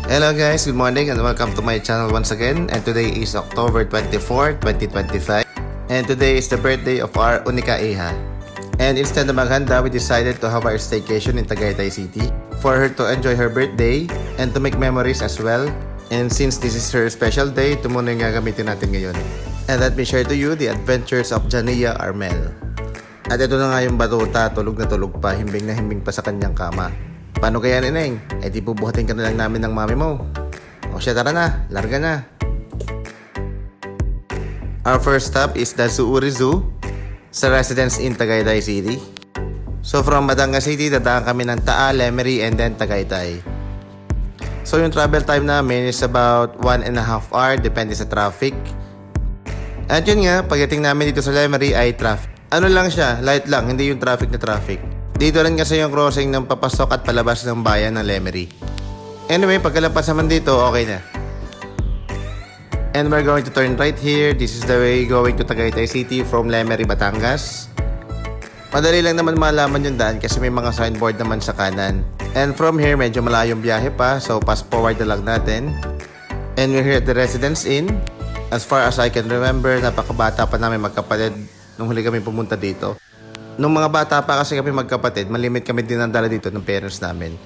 Hello guys, good morning and welcome to my channel once again. And today is October 24, 2025. And today is the birthday of our Unika Iha. And instead na maghanda, we decided to have our staycation in Tagaytay City for her to enjoy her birthday and to make memories as well. And since this is her special day, ito muna yung gagamitin natin ngayon. And let me share to you the adventures of Jania Armel. At ito na nga yung batuta, tulog na tulog pa, himbing na himbing pa sa kanyang kama. Paano kaya, Neneng? Eh di bubuhatin ka na lang namin ng mami mo. O siya, tara na, larga na. Our first stop is the Zuuri Zoo sa Residence Inn Tagaytay City. So from Batangas City, dadaan kami ng Taal, Lemery, and then Tagaytay. So yung travel time namin is about 1.5 hours, depende sa traffic. At yun nga, pagdating namin dito sa Lemery ay traffic. Ano lang siya, light lang, hindi yung traffic na traffic. Dito rin kasi yung crossing ng papasok at palabas ng bayan ng Lemery. Anyway, pagkalapas naman dito, okay na. And we're going to turn right here. This is the way going to Tagaytay City from Lemery, Batangas. Madali lang naman malaman yung daan kasi may mga signboard naman sa kanan. And from here, medyo malayong biyahe pa, so fast forward na lang natin. And we're here at the Residence Inn. As far as I can remember, napakabata pa namin magkapatid nung huli kami pumunta dito. Nung mga bata pa kasi kami magkapatid, malimit kami dinadala dito ng parents namin.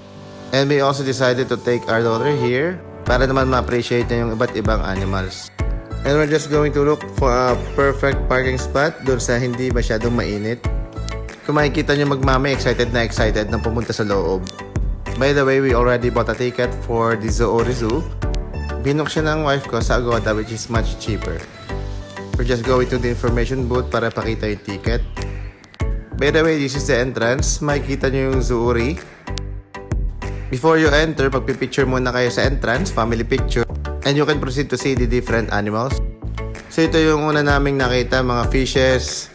And we also decided to take our daughter here para naman ma-appreciate niya yung iba't ibang animals. And we're just going to look for a perfect parking spot doon sa hindi masyadong mainit. Kung makikita niyo magmami, excited na pumunta sa loob. By the way, we already bought a ticket for the Zuuri Zoo. Binook siya ng wife ko sa Agoda, which is much cheaper. We're just going to the information booth para pakita yung ticket. By the way, this is the entrance. Makikita nyo yung Zuuri. Before you enter, pagpipicture muna kayo sa entrance, family picture. And you can proceed to see the different animals. So ito yung una naming nakita, mga fishes.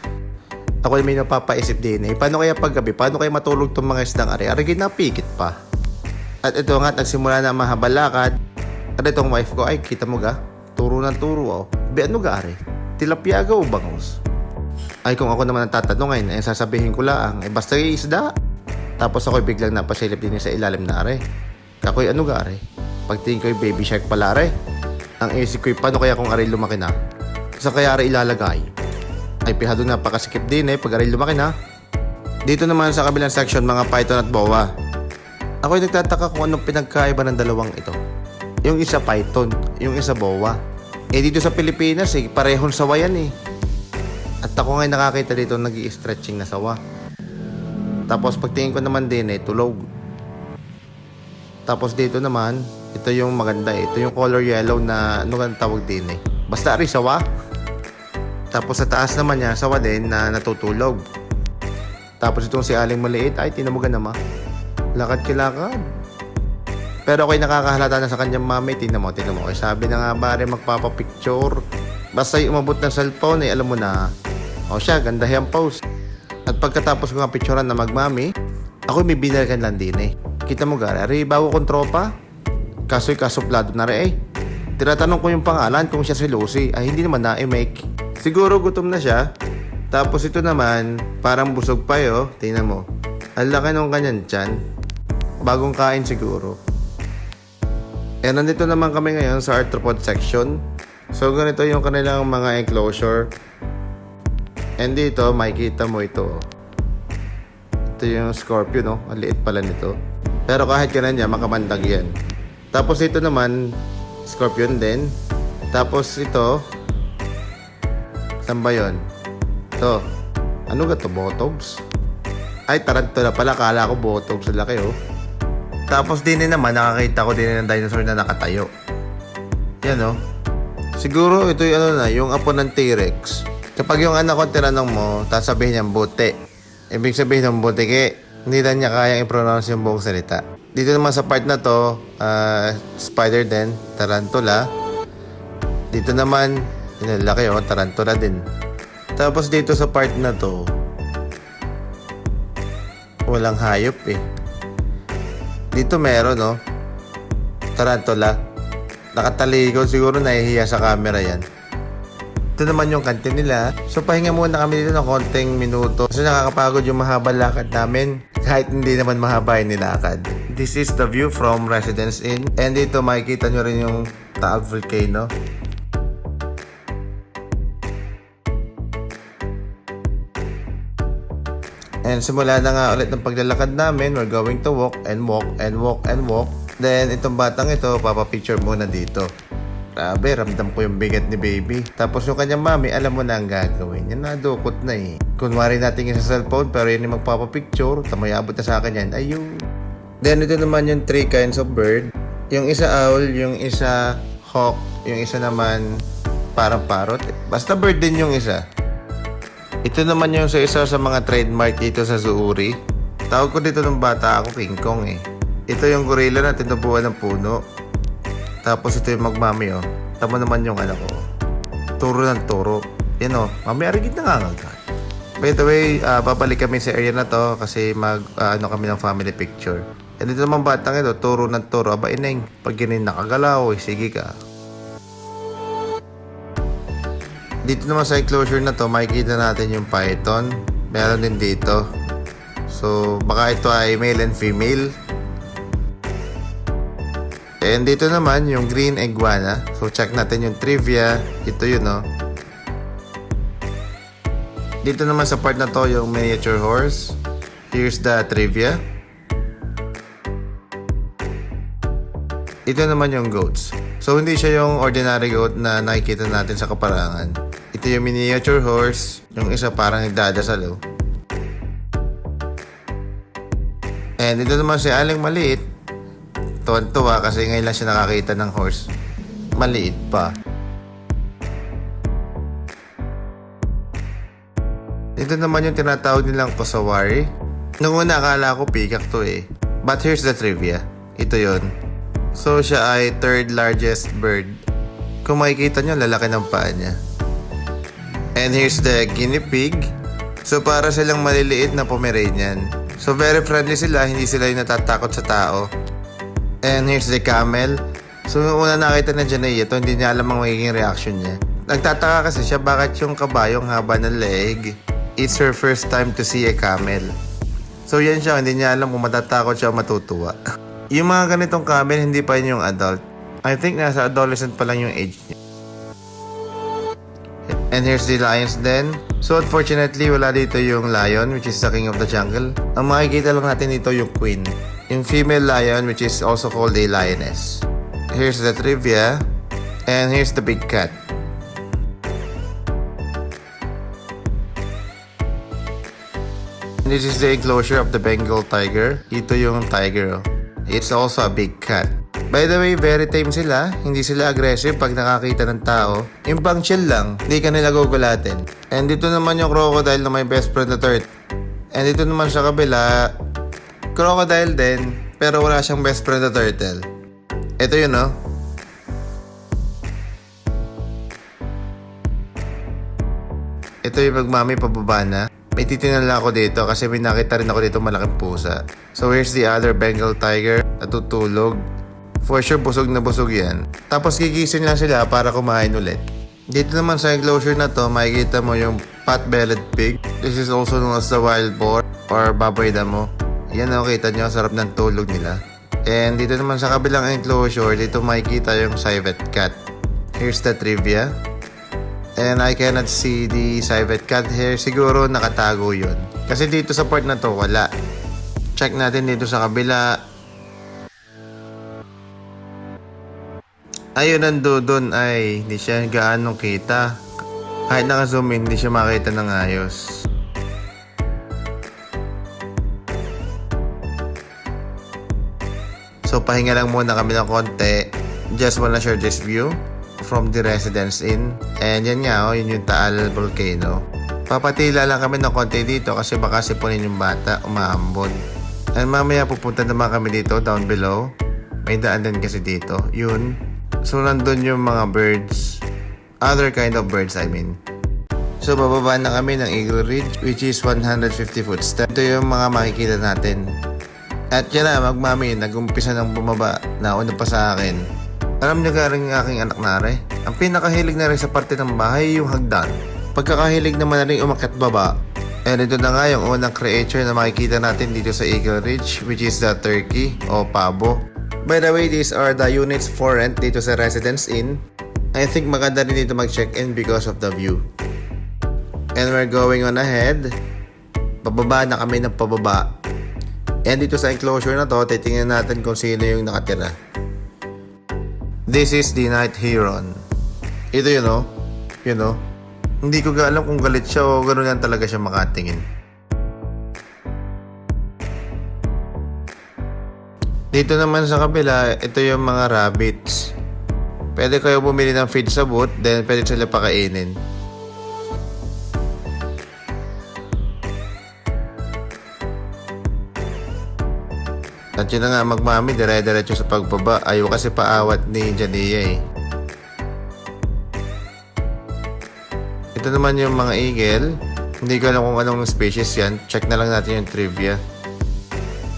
Ako may napapaisip din paano kaya paggabi? Paano kaya matulog itong mga isdang ari? Arigin na pikit pa. At ito nga, nagsimula na mahaba lakad. At itong wife ko, ay kita mo ga? Turo ng turo. Be ano ga ari? Tilapia ga o bangus? Ay kung ako naman ang tatanungin, ay sasabihin ko lang, basta yung isda. Tapos ako'y biglang napasilip din sa ilalim na are. Kakoy ano ga are? Pagtingin ko'y baby shark pala are. Ang isip ko'y paano kaya kung are lumaki na? Sa kaya are ilalagay? Ay pihado na pakasikip din pag are lumaki na. Dito naman sa kabilang section mga python at boa. Ako'y nagtataka kung anong pinagkaiba ng dalawang ito. Yung isa python, yung isa boa. Dito sa Pilipinas parehong sawa yan At ako ngayon nakakita dito nag-i-stretching na sawa. Tapos pagtingin ko naman din tulog. Tapos dito naman, ito yung maganda ito yung color yellow na ano ang tawag din Basta ari sawa. Tapos sa taas naman niya, sawa din na natutulog. Tapos itong si Aling maliit, ay tinamugan naman. Lakad-kilakad. Pero ako'y nakakahalata na sa kanyang mami, tingnan mo. Ay sabi na nga ba rin magpapapicture. Basta yung umabot ng cellphone alam mo na. O siya, ganda yung post. At pagkatapos ko nga picturean na magmami, ako may binalikan lang din Kita mo gari, bago kong tropa. Kaso'y kasuplado na rin Tinatanong ko yung pangalan kung siya si Lucy. Ay hindi naman na-make. Siguro gutom na siya. Tapos ito naman, parang busog pa tingnan mo. Ang laki nung kanyang tiyan. Bagong kain siguro. Nandito naman kami ngayon sa arthropod section. So ganito yung kanilang mga enclosure. And dito, makikita mo ito. Ito yung scorpion, Ang liit pala nito. Pero kahit ganun niya, makamandag yan. Tapos ito naman, scorpion din. Tapos ito, saan ba yun? Ito. Ano ga to? Botox? Ay, tarantula pala. Kala ko botox. Laki, Tapos din naman, nakakita ko din ng dinosaur na nakatayo. Yan, Siguro ito yung yung apo ng T-Rex. Kapag yung anak ko tinanong mo, tapos sabihin niya buti. Ibig sabihin ng butike, hindi na niya kayang i-pronounce yung buong salita. Dito naman sa part na to, spider din, tarantula. Dito naman, laki tarantula din. Tapos dito sa part na to, walang hayop Dito meron tarantula. Nakatalikod, siguro nahihiya sa camera yan. Ito naman yung kantin nila. So pahinga muna kami dito ng konting minuto. Kasi nakakapagod yung mahaba lakad namin. Kahit hindi naman mahaba yung nilakad. this is the view from Residence Inn. And dito makikita nyo rin yung Taal Volcano. And simula na nga ulit ng paglalakad namin. We're going to walk and walk and walk and walk. Then itong batang ito, papapicture muna dito. Grabe, ramdam ko yung bigat ni baby. Tapos yung kanyang mami, alam mo na ang gagawin. Yan nadukot na eh. Kunwari natin yung sa cellphone, pero yun yung magpapapicture. Tamay abot na sa akin yan. Ayun. Then ito naman yung 3 kinds of bird. Yung isa owl, yung isa hawk, yung isa naman parang parrot. Basta bird din yung isa. Ito naman yung sa isa sa mga trademark dito sa Zuuri. Tawag ko dito ng bata ako, King Kong eh. Ito yung gorilla na tinubuan ng puno. Tapos ito yung magmami oh. Tama naman yung anak ko. Turo ng turo. Yan oh, mami arigid na nga agad. By the way, babalik kami sa area na to kasi kami ng family picture. And dito naman batang ito, turo ng turo. Aba ineng, pag ganyan nakagalaw, sige ka. Dito naman sa enclosure na to, makikita natin yung python. Meron din dito. So, baka ito ay male and female. And dito naman yung green iguana. So check natin yung trivia. Ito yun oh. Dito naman sa part na to yung miniature horse. Here's the trivia. Ito naman yung goats. So hindi siya yung ordinary goat na nakikita natin sa kaparangan. Ito yung miniature horse. Yung isa parang nagdadasal oh. And ito naman si aling maliit. Tuwan-tuwa kasi ngayon lang siya nakakita ng horse. Maliit pa. Ito naman yung tinatawag nilang kusawari. Nung una akala ko peacock to eh. But here's the trivia. Ito yon. So siya ay 3rd largest bird. Kung makikita nyo, lalaki ng paa niya. And here's the guinea pig. So para silang maliliit na Pomeranian. So very friendly sila, hindi sila yung natatakot sa tao. And here's the camel. So yung una nakita na Janay ito, hindi niya alam ang magiging reaction niya. Nagtataka kasi siya bakit yung kabayong haba ng leg. It's her first time to see a camel. So yan siya, hindi niya alam kung matatakot siya o matutuwa. Yung mga ganitong camel, hindi pa yun yung adult. I think nasa adolescent pa lang yung age niya. And here's the lions then. So unfortunately, wala dito yung lion, which is the king of the jungle. Ang makikita lang natin dito yung queen. Yung female lion, which is also called a lioness. Here's the trivia. And here's the big cat. This is the enclosure of the Bengal tiger. Ito yung tiger. It's also a big cat. By the way, very tame sila. Hindi sila aggressive pag nakakita ng tao. Yung pang chill lang, hindi ka nila gugulatin. And dito naman yung crocodile na may best friend na turtle. And dito naman sa kabila, crocodile din, pero wala siyang best friend na turtle. Ito yun, no? Ito yung magmami pababa na. May titingnan lang ako dito kasi may nakita rin ako dito malaking pusa. So here's the other Bengal tiger. Natutulog. For sure, busog na busog yan. Tapos gigising lang sila para kumain ulit. Dito naman sa enclosure na to, makikita mo yung pot-bellied pig. This is also known as the wild boar or baboy damo. Yan o, kita nyo, sarap ng tulog nila. And dito naman sa kabilang enclosure, dito makikita yung civet cat. Here's the trivia. And I cannot see the civet cat here. Siguro nakatago yun. Kasi dito sa part na to, wala. Check natin dito sa kabila. Ayun, nandun ay hindi siya gaano kita. Kahit naka-zoom in, hindi siya makita ng ayos. So pahinga lang muna kami ng konti. Just wanna share this view from the Residence Inn. And yan nga, yun yung Taal Volcano. Papatila lang kami ng konti dito kasi baka sipunin yung bata, umaambon. And mamaya pupunta naman kami dito, down below. May daan din kasi dito. Yun. So nandun yung mga birds. Other kind of birds, I mean. So bababa na kami ng Eagle Ridge, which is 150 foot step. Ito yung mga makikita natin. At yan na, magmami, nag-umpisa ng bumaba. Nauna pa sa akin. Alam niyo ka rin ng aking anak na rin. Ang pinakahilig na rin sa parte ng bahay yung hagdan. Pagkakahilig naman na rin umakyat baba, And ito na nga yung unang creature na makikita natin dito sa Eagle Ridge, which is the turkey o pabo. By the way, these are the units for rent dito sa Residence Inn. I think maganda rin dito mag-check-in because of the view. And we're going on ahead. Pababa na kami ng pababa. And dito sa enclosure na to, titingnan natin kung sino yung nakatira. This is the Night Heron. Ito yun o. Yun o. Hindi ko alam kung galit siya o gano'n yan talaga siya makatingin. Dito naman sa kabila, ito yung mga rabbits. Pwede kayo bumili ng feed sa booth, then pwede sila pakainin. At yun na nga magmami, dire-diretso sa pagbaba. Ayaw kasi paawat ni Jania eh. Ito naman yung mga eagle. Hindi ko alam kung anong species yan. Check na lang natin yung trivia.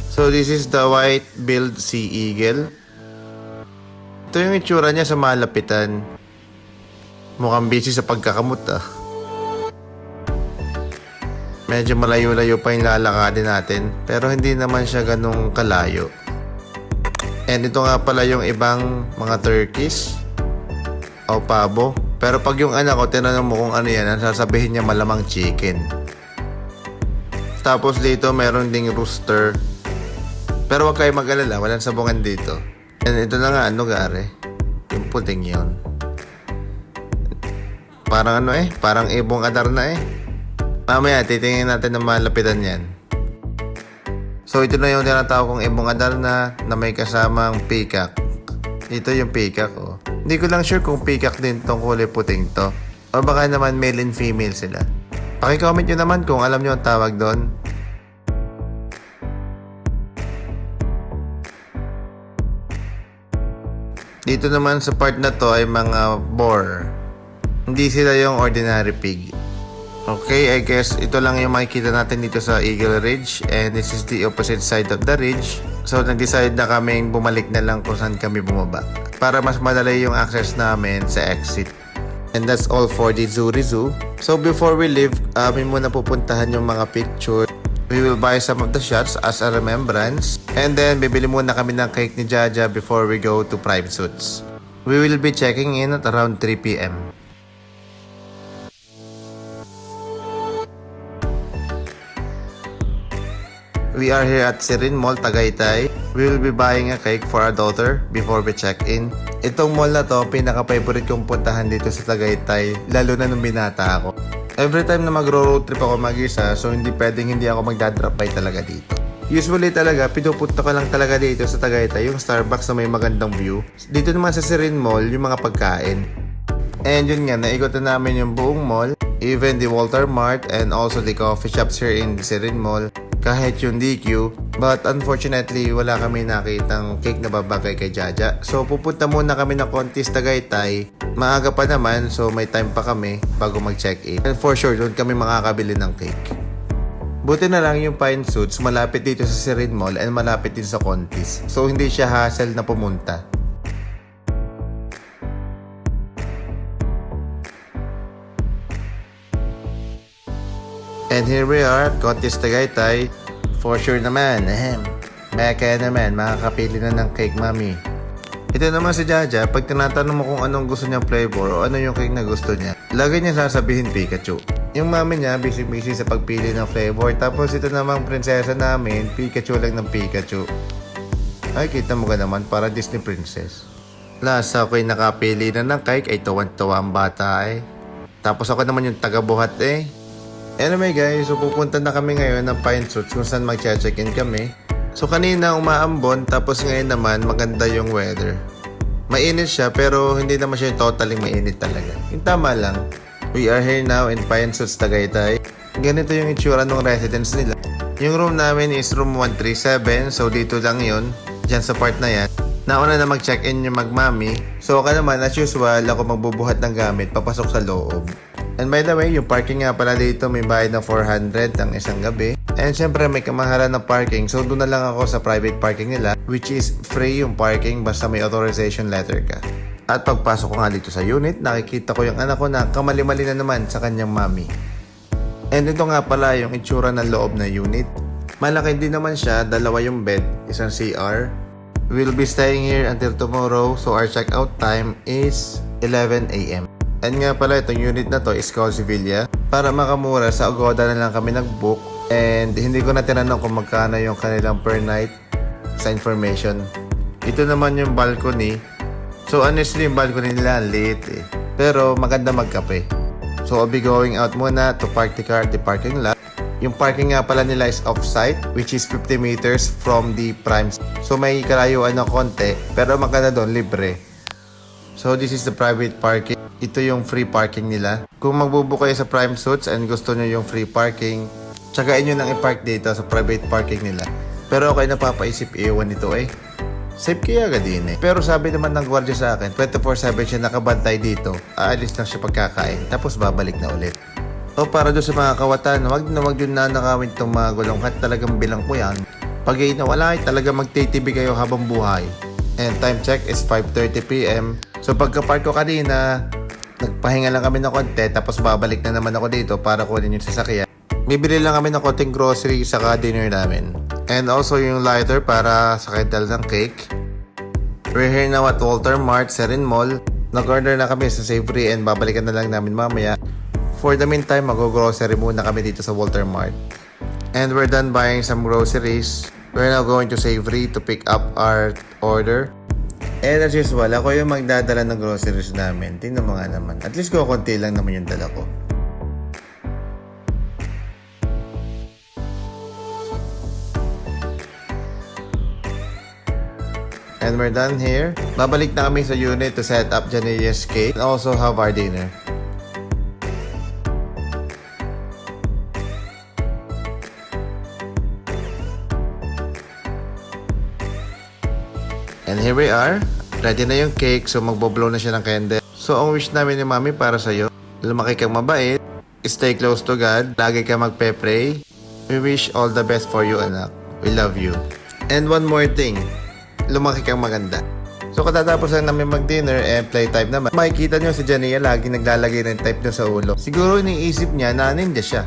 So this is the white-billed sea eagle. Ito yung itsura niya sa malapitan. Mukhang busy sa pagkakamot ah. Medyo malayo-layo pa yung lalakadin natin. Pero hindi naman siya ganung kalayo. And ito nga pala yung ibang mga turkeys o pabo. Pero pag yung anak ko, tinanong mo kung ano yan, ang sasabihin niya malamang chicken. Tapos dito meron ding rooster. Pero wag kayo mag-alala, walang sabungan dito. And ito na nga, ano gare? Yung puting yun. Parang ano eh, parang ibong adar na eh. Mamaya, titingin natin ng malapitan yan. So ito na yung tinatawag kong ibong adar na may kasamang peacock. Ito yung peacock oh. Hindi ko lang sure kung peacock din tong kulay puting to. O baka naman male and female sila. Paki-comment nyo naman kung alam nyo ang tawag doon. Dito naman sa part na to ay mga boar. Hindi sila yung ordinary pig. Okay, I guess ito lang yung makikita natin dito sa Eagle Ridge. And this is the opposite side of the ridge. So nag-decide na kaming bumalik na lang kung saan kami bumaba. Para mas madali yung access namin sa exit. And that's all for the Zuri Zoo. So before we leave, may muna pupuntahan yung mga picture. We will buy some of the shots as a remembrance. And then bibili muna kami ng cake ni Jaja before we go to Prime Suits. We will be checking in at around 3 p.m. We are here at Sirin Mall, Tagaytay. We will be buying a cake for our daughter before we check in. Itong mall na to, pinaka-favorite kong puntahan dito sa Tagaytay, lalo na nung binata ako. Every time na magro-road trip ako mag-isa, so hindi pwedeng hindi ako magdadrop by talaga dito. Usually talaga, pinupunta ko lang talaga dito sa Tagaytay, yung Starbucks na may magandang view. Dito naman sa Sirin Mall, yung mga pagkain. And yun nga, naikutan namin yung buong mall, even the Walter Mart and also the coffee shops here in the Sirin Mall. Kahit yung DQ, but unfortunately wala kami nakitang cake na babagay kay Jaja. So pupunta muna kami ng Contis Tagaytay. Maaga pa naman, so may time pa kami bago mag-check-in. And for sure, doon kami makakabili ng cake. Buti na lang yung Pine Suits malapit dito sa Sirin Mall and malapit din sa Contis. So hindi siya hassle na pumunta. And here we are, Contis Tagaytay. For sure naman, Mekaya naman, makakapili na ng cake, mami. Ito naman si Jaja, pag tinatanong mo kung anong gusto niyang flavor o ano yung cake na gusto niya, lagi niya sasabihin Pikachu. Yung mami niya, busy-busy sa pagpili ng flavor. Tapos ito namang prinsesa namin, Pikachu lang ng Pikachu. Ay, kita mo ka naman, para Disney princess. Last ako'y nakapili na ng cake, ay tuwan-tuwa ang bata eh. Tapos ako naman yung taga-buhat eh. Anyway guys, so pupunta na kami ngayon ng Pine Suits kung saan mag-check-in kami. So kanina umaambon, tapos ngayon naman maganda yung weather. Mainit siya pero hindi naman siya totally mainit talaga. Yung tama lang. We are here now in Pine Suits, Tagaytay. Ganito yung itsura ng residence nila. Yung room namin is room 137, so dito lang yun. Diyan sa part na yan. Nauna na mag-check-in yung magmami. So ako naman, as usual, ako magbubuhat ng gamit papasok sa loob. And by the way, yung parking nga pala dito may bayad ng 400 ang isang gabi. And syempre may kamahalan ng parking, so doon na lang ako sa private parking nila, which is free yung parking basta may authorization letter ka. At pagpasok ko nga dito sa unit, nakikita ko yung anak ko na kamali-mali na naman sa kanyang mami. And ito nga pala yung itsura ng loob na unit. Malaki din naman siya, dalawa yung bed, isang CR. We'll be staying here until tomorrow, so our checkout time is 11 AM. And nga pala itong unit na to is called Sevilla. Para makamura, sa Agoda na lang kami nag-book. And hindi ko na tinanong kung magkano yung kanilang per night sa information. Ito naman yung balcony. So honestly yung balcony nila liit eh. Pero maganda magkape. So I'll be going out muna to park the car at the parking lot. Yung parking nga pala nila is off-site, which is 50 meters from the prime. So may kalayuan ng konti, pero maganda doon, libre. So this is the private parking. Ito yung free parking nila. Kung magbubook kayo sa Prime Suits and gusto nyo yung free parking, tsagain nyo nang i-park dito sa private parking nila. Pero okay, napapaisip iwan ito eh. Safe kaya agad din eh. Pero sabi naman ng gwardiya sa akin, 24/7 siya nakabantay dito. Aalis lang siya pagkakain, tapos babalik na ulit. O para doon sa mga kawatan, wag yun na nakawin itong mga gulong kahit talagang bilang ko yan. Pag nawala ay talaga magtitibi kayo habang buhay. And time check is 5:30 PM. So pagka-park ko kanina, nagpahinga lang kami ng konti, tapos babalik na naman ako dito para kunin yung sasakyan. Bibili lang kami ng konting grocery saka dinner namin. And also yung lighter para sa kedal ng cake. We're here now at Walter Mart, Serin Mall. Nag-order na kami sa Savory and babalikan na lang namin mamaya. For the meantime, mag-grocery muna kami dito sa Walter Mart. And we're done buying some groceries. We're now going to Savory to pick up our order. And as usual, ako yung magdadala ng groceries namin. Tingnan mo nga naman. At least konti lang naman yung dala ko. And we're done here. Babalik na kami sa unit to set up Janelia's cake and also have our dinner. And here we are. Ready na yung cake, so magbo-blow na siya ng candle. So ang wish namin ni Mami para sa'yo, lumaki kang mabait, stay close to God, lagi kang magpe-pray. We wish all the best for you, anak. We love you. And one more thing, lumaki kang maganda. So katatapos lang namin mag-dinner and playtime naman. Makikita nyo si Jania lagi naglalagay ng type niya sa ulo. Siguro iniisip niya na ninja siya.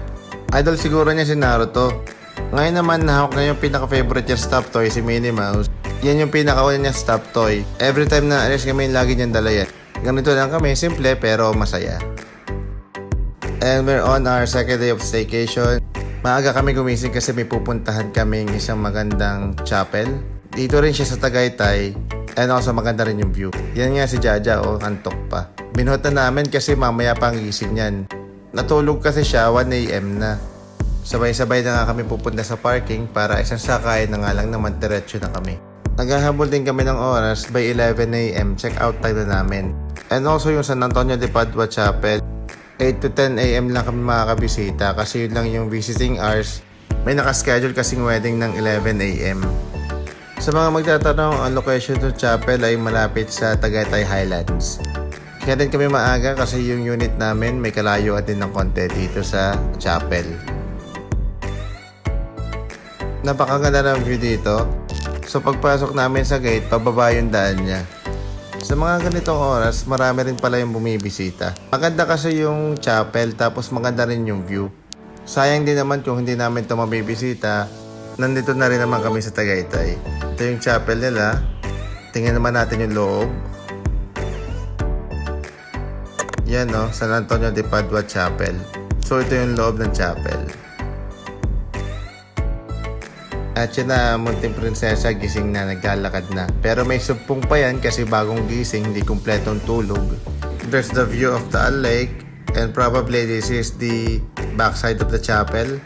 Idol siguro niya si Naruto. Ngayon naman nahawak na yung pinaka-favorite niya stop toy, si Minnie Mouse. Yan yung pinaka-una niya stop toy. Every time na alis kami, lagi niyang dala yan. Ganito lang kami, simple pero masaya. And we're on our second day of staycation. Maaga kami gumising kasi may pupuntahan kaming isang magandang chapel. Dito rin siya sa Tagaytay. And also maganda rin yung view. Yan nga si Jaja, antok pa. Binuhat na namin kasi mamaya pang gising yan. Natulog kasi siya 1 AM na. Sabay-sabay na nga kami pupunta sa parking para isang sakay na nga lang naman diretso na kami. Naghahabol din kami ng oras by 11 AM, check out time na namin. And also yung San Antonio de Padua Chapel, 8 to 10 AM lang kami makakabisita kasi yun lang yung visiting hours. May nakaschedule kasing wedding ng 11 AM. Sa mga magtatanong, ang location ng chapel ay malapit sa Tagaytay Highlands. Kaya din kami maaga kasi yung unit namin may kalayuan din ng konti dito sa chapel. Napakaganda ng view dito. So pagpasok namin sa gate, pababa yung daan niya. Sa mga ganitong oras, marami rin pala yung bumibisita. Maganda kasi yung chapel, tapos maganda rin yung view. Sayang din naman kung hindi namin ito mabibisita. Nandito na rin naman kami sa Tagaytay. Ito yung chapel nila. Tingnan naman natin yung loob. Yan San Antonio de Padua Chapel. So ito yung loob ng chapel. At yun na, munting prinsesa gising na, naglalakad na. Pero may sumpong pa yan kasi bagong gising, hindi kumpletong tulog. There's the view of the lake. And probably this is the backside of the chapel.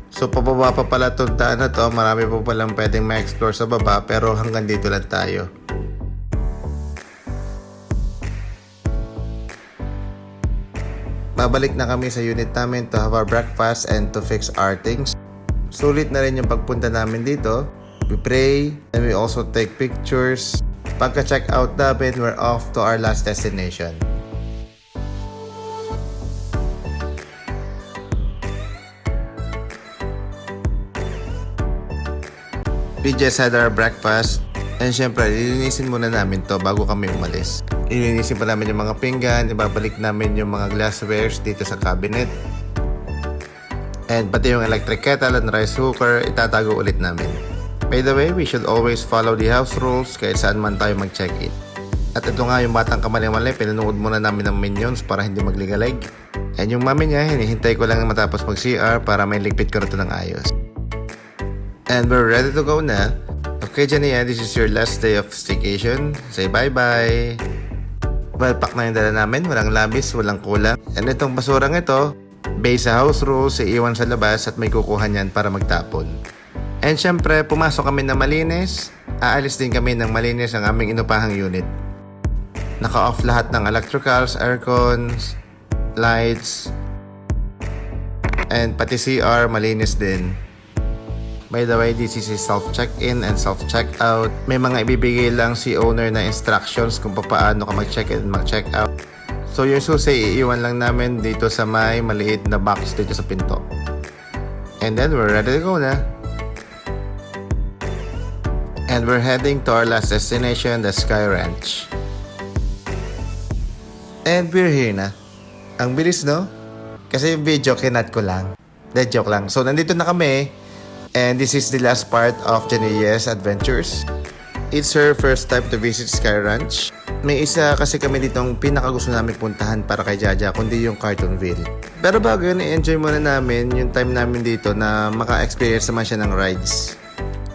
So pababa pa pala itong daan na to. Marami pa palang pwedeng ma-explore sa baba, pero hanggang dito lang tayo. Babalik na kami sa unit namin to have our breakfast and to fix our things. Sulit na rin yung pagpunta namin dito. We pray and we also take pictures. Pagka-check out namin, we're off to our last destination. We just had our breakfast. And syempre, lilinisin muna namin to bago kami umalis. Lilinisin pa namin yung mga pinggan, ibabalik namin yung mga glasswares dito sa cabinet. And pati yung electric kettle and rice cooker, itatago ulit namin. By the way, we should always follow the house rules kahit saan man tayo mag-check-in. At ito nga yung batang kamali-mali, pinanood muna namin ng minions para hindi magligalig. And yung mami niya, hinihintay ko lang matapos mag-CR para may ligpit ko na ito ng ayos. And we're ready to go na. Okay, Jania, this is your last day of staycation. Say bye-bye. Well, pack na yung dala namin. Walang labis, walang kulang. And itong basurang ito, based sa house rules, iiwan sa labas at may kukuha niyan para magtapon. And syempre, pumasok kami na malinis. Aalis din kami ng malinis ang aming inupahang unit. Naka-off lahat ng electricals, aircons, lights, and pati CR malinis din. By the way, this is a self-check-in and self-check-out. May mga ibibigay lang si owner na instructions kung paano ka mag-check-in and mag-check-out. So yung susi, iiwan lang namin dito sa may maliit na box dito sa pinto. And then we're ready to go na. And we're heading to our last destination, the Sky Ranch. And we're here na. Ang bilis, no? Kasi yung video, kinat ko lang. Dead joke lang. So nandito na kami. And this is the last part of Jania's adventures. It's her first time to visit Sky Ranch. May isa kasi kami ditong pinakagusto namin puntahan para kay Jaja, kundi yung Cartoonville. Pero bago yun, i-enjoy muna namin yung time namin dito na maka-experience naman siya ng rides.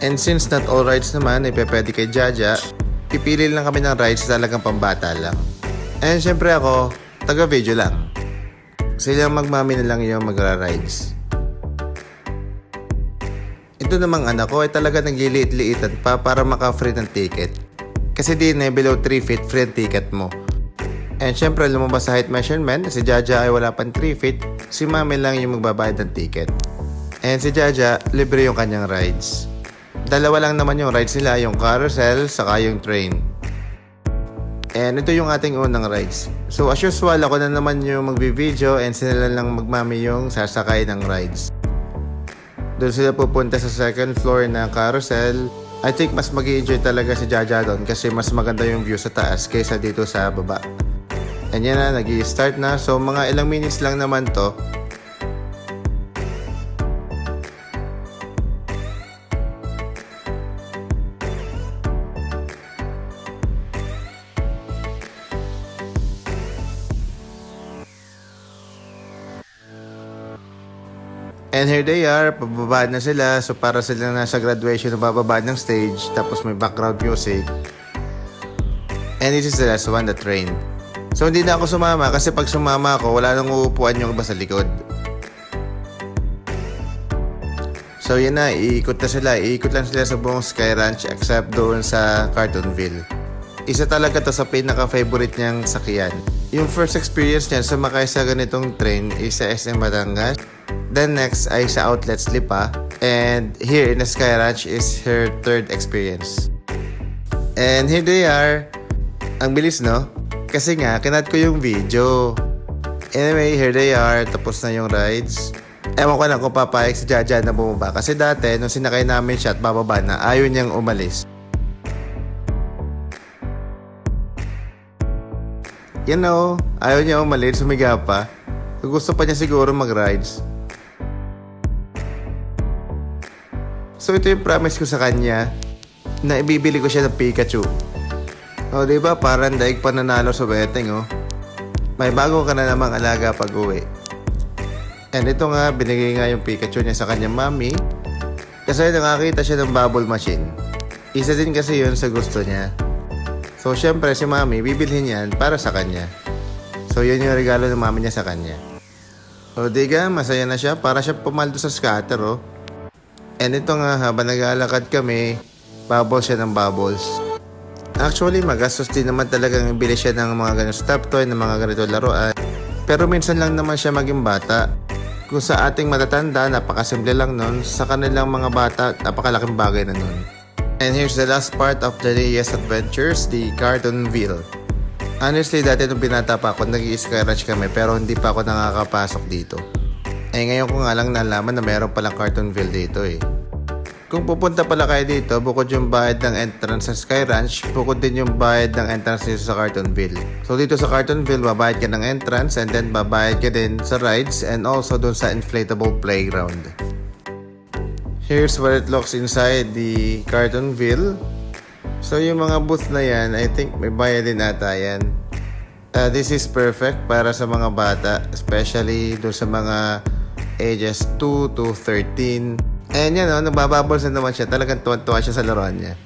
And since not all rides naman ay pwede kay Jaja, pipili lang kami ng rides talagang pambata lang. And syempre ako, taga-video lang. Silang magmami na lang yung magra-rides. Ito namang anak ko ay talaga nagliliit-liitan pa para maka-free ng ticket. Kasi di na below 3 feet free ang ticket mo. And syempre lumabas sa height measurement, si Jaja ay wala pang 3 feet, si Mami lang yung magbabayad ng ticket. And si Jaja, libre yung kanyang rides. Dalawa lang naman yung rides nila, yung carousel saka yung train. And ito yung ating unang rides. So as usual, ako na naman yung magbi-video and sila lang magmami yung sasakay ng rides. Doon sila pupunta sa second floor ng carousel. I think mas mag-i-enjoy talaga si Jaja doon kasi mas maganda yung view sa taas kaysa dito sa baba. And yan na, nag-i-start na. So mga ilang minutes lang naman to. And here they are, pababa na sila. So para sila nasa graduation na bababa ng stage. Tapos may background music. And this is the last one, the train. So hindi na ako sumama kasi pag sumama ako, wala nang uupuan yung iba sa likod. So yun na, iikot na sila. Iikot lang sila sa buong Sky Ranch except doon sa Cartoonville. Isa talaga to sa pinaka-favorite niyang sakyan. Yung first experience niya sumakay sa ganitong train is sa SM Batangas. Then next ay sa Outlet Slipa. And here in the Sky Ranch is her third experience. And here they are. Ang bilis, no? Kasi nga, kinat ko yung video. Anyway, here they are. Tapos na yung rides. Ewan ko lang kung papayag si Jaja na bumaba. Kasi dati, nung sinakay namin siya at bababa na, ayaw niyang umalis. You know, ayaw niya umalis, sumiga pa. Gusto pa niya siguro mag-rides. So ito yung promise ko sa kanya na ibibili ko siya ng Pikachu. O diba parang daig pa nanalo sa betting oh. May bago ka na namang alaga pag uwi. And ito nga, binigay nga yung Pikachu niya sa kanyang mami. Kasi nakakita siya ng bubble machine. Isa din kasi yun sa gusto niya. So syempre si mami bibilhin yan para sa kanya. So yun yung regalo ng mami niya sa kanya. O diga, masaya na siya para siya pumaldo sa scatter oh. And ito nga, habang nag-aalakad kami, bubbles siya ng bubbles. Actually, magastos din naman talagang bili siya ng mga ganito stop toy, ng mga ganito laruan. Pero minsan lang naman siya maging bata. Kung sa ating matatanda, napakasimple lang nun. Sa kanilang mga bata, napakalaking bagay na nun. And here's the last part of Jania's adventures, the Cartoonville. Honestly, dati nung binata pa ako, nag-i-Sky Ranch kami pero hindi pa ako nakakapasok dito. Eh ngayon ko nga lang nalaman na meron palang Cartoonville dito eh. Kung pupunta pala kayo dito, bukod yung bayad ng entrance sa Sky Ranch, bukod din yung bayad ng entrance dito sa Cartonville. So dito sa Cartonville, babayad ka ng entrance and then babayad ka din sa rides and also dun sa inflatable playground. Here's what it looks inside the Cartonville. So yung mga booth na yan, I think may bayad din ata yan. This is perfect para sa mga bata, especially dun sa mga ages 2 to 13. And yan o, nababubbles na naman siya. Talagang tuwan-tuwa siya sa laruan niya.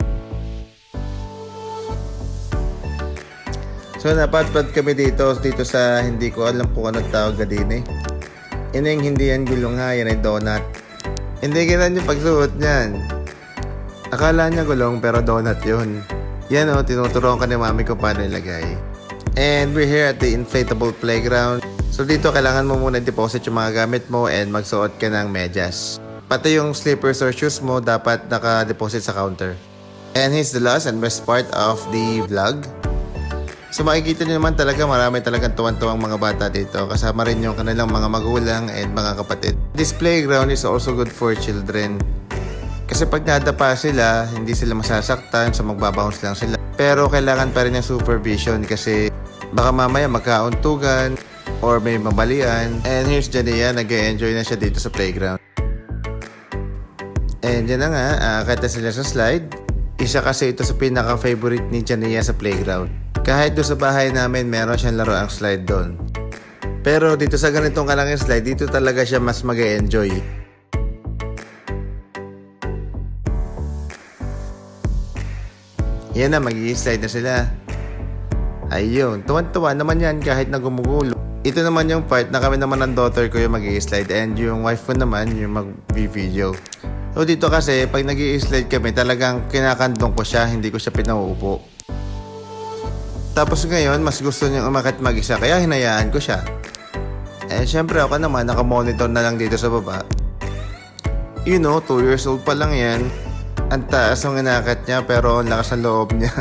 So napadpad kami dito sa hindi ko alam kung ano tawag na din eh. Yan hindi yan gulong ha, yan ay donut. Hindi ganun yung pagsuot niyan. Akala niya gulong pero donut yun. Yan o, tinuturuan ka ni mami kung paano ilagay. And we're here at the inflatable playground. So dito kailangan mo muna deposit yung mga gamit mo and magsuot ka ng medyas. Pati yung slippers or shoes mo dapat naka-deposit sa counter. And here's the last and best part of the vlog. So makikita nyo naman talaga marami talagang tuwan-tuwang mga bata dito. Kasama rin yung kanilang mga magulang and mga kapatid. This playground is also good for children. Kasi pag nadapa sila, hindi sila masasaktan, so magbabounce lang sila. Pero kailangan pa rin yung supervision kasi baka mamaya magkauntugan or may mabalian. And here's Jania, nag-enjoy na siya dito sa playground. And yan na nga, kahit na sila sa slide. Isa kasi ito sa pinaka-favorite ni Jania sa playground. Kahit doon sa bahay namin, meron siyang laro ang slide doon. Pero dito sa ganitong kalangin slide, dito talaga siya mas mag-enjoy. Yan na, mag-i-slide na sila. Ayun, tuwan-tuwa naman yan kahit na gumugulo. Ito naman yung part na kami naman ng daughter ko yung mag-i-slide and yung wife ko naman yung mag-video. So dito kasi, pag nag-i-slide kami, talagang kinakandong ko siya, hindi ko siya pinauupo. Tapos ngayon, mas gusto niyang umakit mag-isa, kaya hinayaan ko siya. Eh, syempre ako naman, nakamonitor na lang dito sa baba. You know, 2 years old pa lang yan. Ang taas ng inakit niya, pero ang lakas ng loob niya.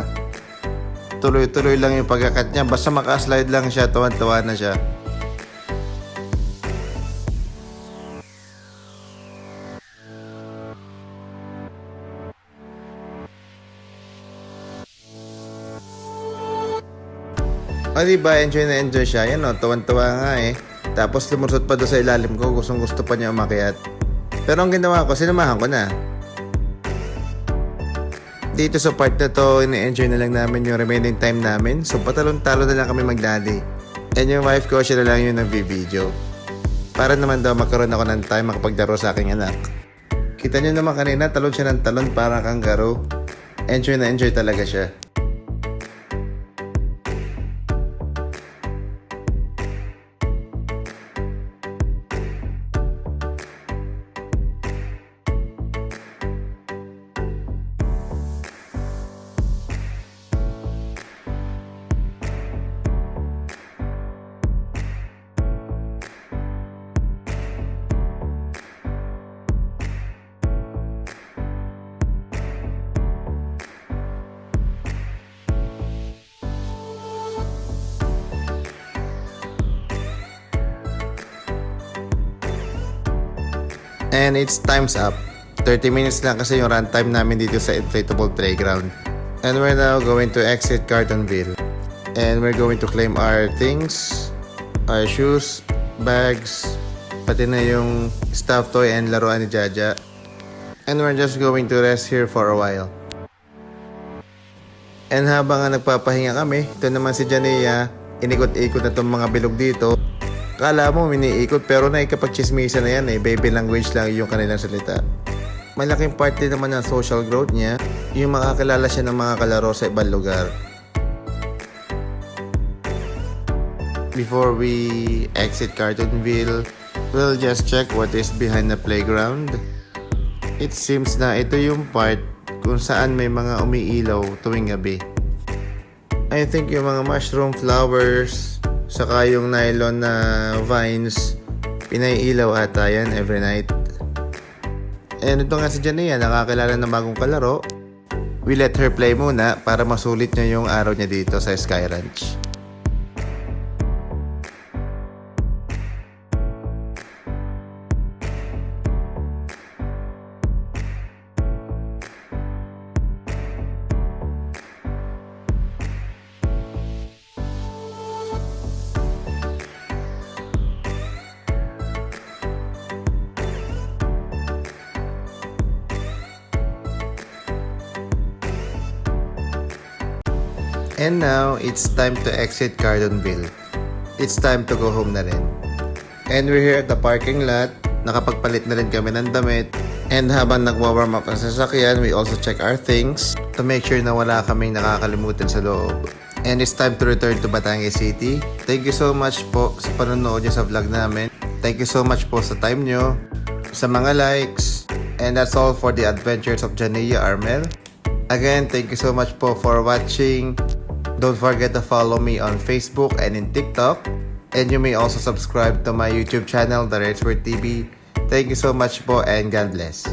Tuloy-tuloy lang yung pag-akat niya, basta maka-slide lang siya, tuwan-tuwa na siya. O diba, enjoy na enjoy siya. Yan o, tuwan-tuwa nga eh. Tapos lumusot pa doon sa ilalim ko. Gustong gusto pa niya umakyat. Pero ang ginawa ko, sinamahan ko na. Dito sa part na to, ini-enjoy na lang namin yung remaining time namin. So patalon-talo na lang kami magdali. And yung wife ko, siya na lang yung nag-video. Para naman daw magkaroon ako ng time makapaglaro sa aking anak. Kita nyo naman kanina, talon siya ng talon para kangaroo. Enjoy na enjoy talaga siya. And it's time's up. 30 minutes lang kasi yung runtime namin dito sa inflatable playground. And we're now going to exit Cartonville. And we're going to claim our things, our shoes, bags, pati na yung stuffed toy and laruan ni Jaja. And we're just going to rest here for a while. And habang nga nagpapahinga kami, ito naman si Jania, inikot-ikot na itong mga bilog dito. Kala mo miniikot pero naikapag-chismisa na yan eh, baby language lang yung kanilang salita. Malaking part din naman ng social growth niya, yung makakilala siya ng mga kalaro sa ibang lugar. Before we exit Cartonville, we'll just check what is behind the playground. It seems na ito yung part kung saan may mga umiilaw tuwing gabi. I think yung mga mushroom flowers, saka yung nylon na vines, pinaiilaw ata yan every night. And ito nga si Jania, nakakilala ng bagong kalaro. We let her play muna para masulit niya yung araw niya dito sa Sky Ranch. And now, it's time to exit Cardonville. It's time to go home na rin. And we're here at the parking lot. Nakapagpalit na rin kami ng damit. And habang nagwa-warm up ang sasakyan, we also check our things to make sure na wala kaming nakakalimutan sa loob. And it's time to return to Batangas City. Thank you so much po sa panonood nyo sa vlog namin. Thank you so much po sa time nyo, sa mga likes. And that's all for the adventures of Janea Armel. Again, thank you so much po for watching. Don't forget to follow me on Facebook and in TikTok. And you may also subscribe to my YouTube channel, The Redsword TV. Thank you so much po and God bless.